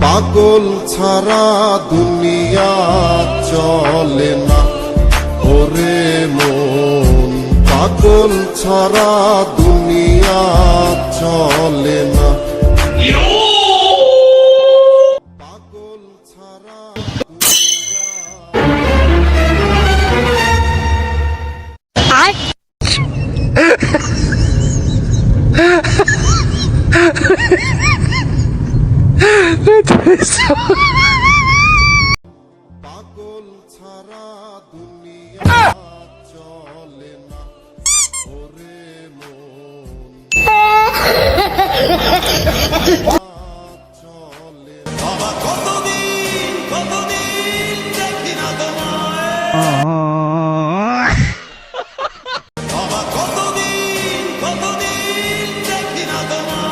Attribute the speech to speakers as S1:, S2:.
S1: পাগল ছাড়া দুনিয়া চলে না ওরে মন, পাগল ছাড়া দুনিয়া চলে না। পাগল ছাড়া পাগল ছাড়া দুনিয়া চলে না ওরে মন, চলে বাবা কতদিন দেখি না তোমায়, বাবা কতদিন দেখি না তোমায়।